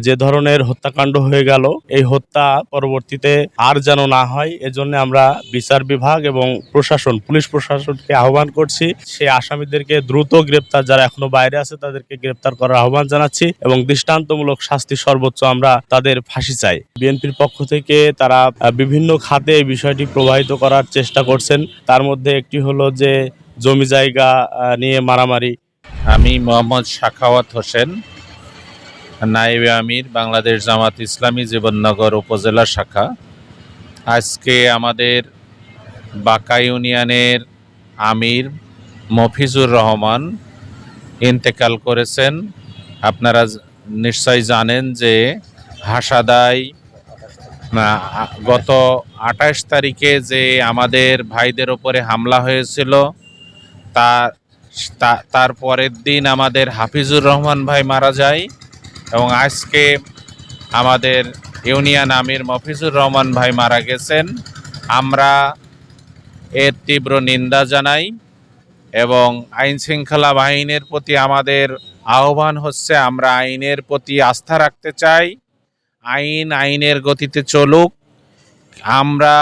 যে ধরনের হত্যাকাণ্ড হয়ে গেল, এই হত্যা পরবর্তীতে আর যেন না হয়, এজন্য আমরা বিচার বিভাগ এবং পুলিশ প্রশাসনকে আহ্বান করছি সেই আসামিদেরকে দ্রুত গ্রেপ্তার, যারা এখনো বাইরে আছে তাদেরকে গ্রেপ্তার করার আহ্বান জানাচ্ছি এবং দৃষ্টান্তমূলক শাস্তি সর্বোচ্চ আমরা তাদের ফাঁসি চাই। বিএনপির পক্ষ থেকে তারা বিভিন্ন খাতে এই বিষয়টি প্রবাহিত করার চেষ্টা করছেন। তার মধ্যে একটি হলো যে জমি জায়গা নিয়ে মারামারি। আমি মোহাম্মদ সাখাওয়াত হোসেন, নায়েবে আমির, বাংলাদেশ জামাত ইসলামী জীবননগর উপজেলা শাখা। আজকে আমাদের বাঁকা ইউনিয়নের আমির মফিজুর রহমান ইন্তেকাল করেছেন। আপনারা নিশ্চয় জানেন যে হাসাদায় গত ২৮ তারিখে যে আমাদের ভাইদের ওপরে হামলা হয়েছিল, তার পরের দিন আমাদের হাফিজুর রহমান ভাই মারা যায় এবং আজকে আমাদের ইউনিয়ন আমির মফিজুর রহমান ভাই মারা গেছেন। আমরা এর তীব্র নিন্দা জানাই এবং আইন শৃঙ্খলা বাহিনীর প্রতি আমাদের আহ্বান হচ্ছে, আমরা আইনের প্রতি আস্থা রাখতে চাই। আইনের গতিতে চলুক। আমরা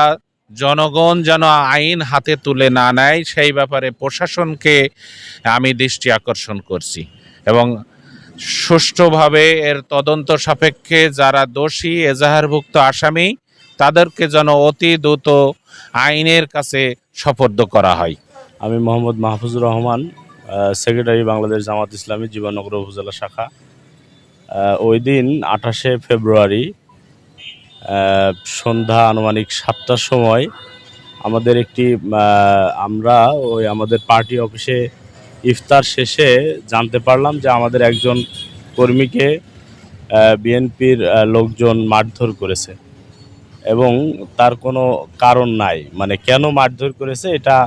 জনগণ যেন আইন হাতে তুলে না নেয় সেই ব্যাপারে প্রশাসনকে আমি দৃষ্টি আকর্ষণ করছি এবং সুষ্ঠুভাবে এর তদন্ত সাপেক্ষে যারা দোষী এজাহারভুক্ত আসামি তাদেরকে যেন অতি দ্রুত আইনের কাছে সোপর্দ করা হয়। আমি মোহাম্মদ মাহফুজুর রহমান, সেক্রেটারি, বাংলাদেশ জামাত ইসলামী জীবননগর উপজেলা শাখা। ওই দিন ২৮শে ফেব্রুয়ারি সন্ধ্যা আনুমানিক ৭টার সময় আমাদের আমরা আমাদের পার্টি অফিসে ইফতার শেষে জানতে পারলাম যে আমাদের একজন কর্মীকে বিএনপির লোকজন মারধর করেছে এবং তার কোনো কারণ নাই, মানে কেন মারধর করেছে এটা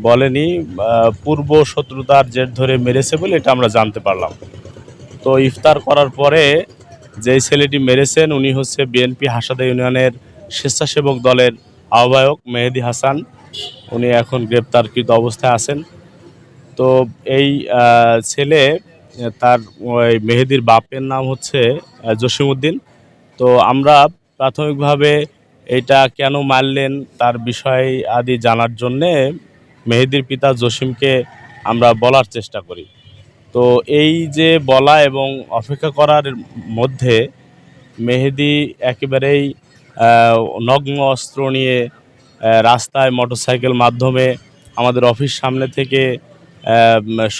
বলেনি। পূর্ব শত্রুতার জের ধরে মেরেছে বলে এটা আমরা জানতে পারলাম। তো ইফতার করার পরে যে ছেলেটি মেরেছেন উনি হচ্ছে বিএনপি হাসাদা ইউনিয়নের স্বেচ্ছাসেবক দলের আহ্বায়ক মেহেদি হাসান। উনি এখন গ্রেপ্তারকৃত অবস্থায় আছেন। তো এই ছেলে, তার ওই মেহেদির বাপের নাম হচ্ছে জসিমউদ্দিন। তো আমরা প্রাথমিকভাবে এটা কেন মারলেন তার বিষয় আদি জানার জন্যে মেহেদির পিতা জসিমকে আমরা বলার চেষ্টা করি। তো এই যে বলা এবং অপেক্ষা করার মধ্যে মেহেদি একেবারেই নগ্ন অস্ত্র নিয়ে রাস্তায় মোটরসাইকেল মাধ্যমে আমাদের অফিস সামনে থেকে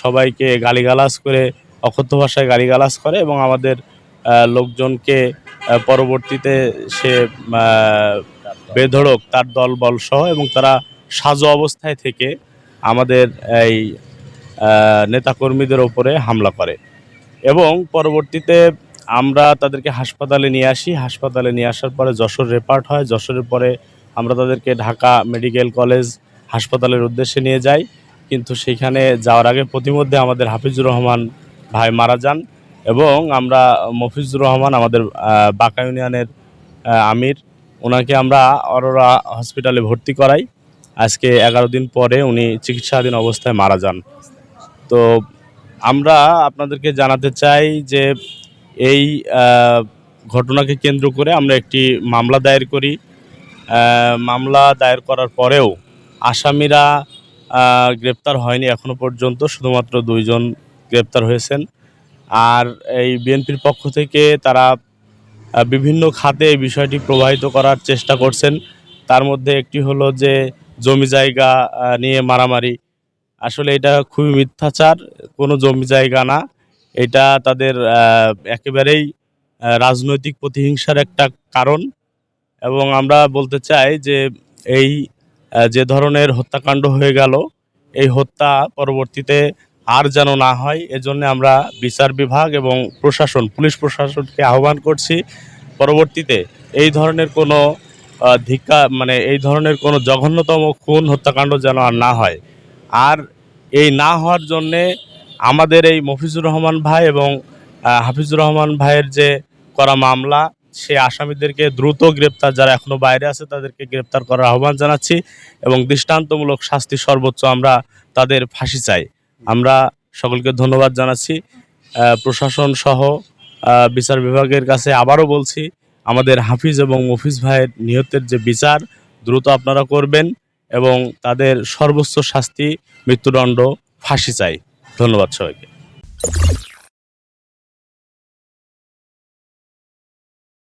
সবাইকে গালিগালাজ করে, অকথ্য ভাষায় গালিগালাজ করে এবং আমাদের লোকজনকে পরবর্তীতে সে বেধড়ক তার দলবল সহ এবং তারা সাজো অবস্থায় থেকে আমাদের এই নেতাকর্মীদের ওপরে হামলা করে এবং পরবর্তীতে আমরা তাদেরকে হাসপাতালে নিয়ে আসি। হাসপাতালে নিয়ে আসার পরে যশোর রেফার্ড হয়। যশোরের পরে আমরা তাদেরকে ঢাকা মেডিকেল কলেজ হাসপাতালের উদ্দেশ্যে নিয়ে যাই, কিন্তু সেখানে যাওয়ার আগে প্রতিমধ্যে আমাদের হাফিজুর রহমান ভাই মারা যান এবং আমরা মফিজুর রহমান, আমাদের বাঁকা ইউনিয়নের আমির, ওনাকে আমরা অরোরা হসপিটালে ভর্তি করাই। আজকে 11 দিন পরে উনি চিকিৎসাধীন অবস্থায় মারা যান। তো আমরা আপনাদেরকে জানাতে চাই যে এই ঘটনাকে কেন্দ্র করে আমরা একটি মামলা দায়ের করি। মামলা দায়ের করার পরেও আসামিরা গ্রেপ্তার হয়নি এখনো পর্যন্ত, শুধুমাত্র 2 জন গ্রেপ্তার হয়েছেন। আর এই বিএনপির পক্ষ থেকে তারা বিভিন্ন খাতে এই বিষয়টি প্রবাহিত করার চেষ্টা করছেন। তার মধ্যে একটি হলো যে জমি জায়গা নিয়ে মারামারি। আসলে এটা খুবই মিথ্যাচার, কোনো জমি জায়গা না, এটা তাদের একেবারেই রাজনৈতিক প্রতিহিংসার একটা কারণ। এবং আমরা বলতে চাই যে এই যে ধরনের হত্যাকাণ্ড হয়ে গেল, এই হত্যা পরবর্তীতে আর যেন না হয়, এজন্য আমরা বিচার বিভাগ এবং পুলিশ প্রশাসনকে আহ্বান করছি পরবর্তীতে এই ধরনের কোনো এই ধরনের কোনো জঘন্যতম খুন হত্যাকাণ্ড যেন আর না হয়। আর এই না হওয়ার জন্যে আমাদের এই মফিজুর রহমান ভাই এবং হাফিজুর রহমান ভাইয়ের যে করা মামলা, সে আসামিদেরকে দ্রুত গ্রেপ্তার, যারা এখনো বাইরে আছে তাদেরকে গ্রেপ্তার করার আহ্বান জানাচ্ছি এবং দৃষ্টান্তমূলক শাস্তি সর্বোচ্চ আমরা তাদের ফাঁসি চাই। আমরা সকলকে ধন্যবাদ জানাচ্ছি। প্রশাসন সহ বিচার বিভাগের কাছে আবারও বলছি, আমাদের হাফিজ এবং মফিজ ভাইয়ের নিহতের যে বিচার দ্রুত আপনারা করবেন এবং তাদের সর্বোচ্চ শাস্তি মৃত্যুদণ্ড, ফাঁসি চাই। ধন্যবাদ সবাইকে।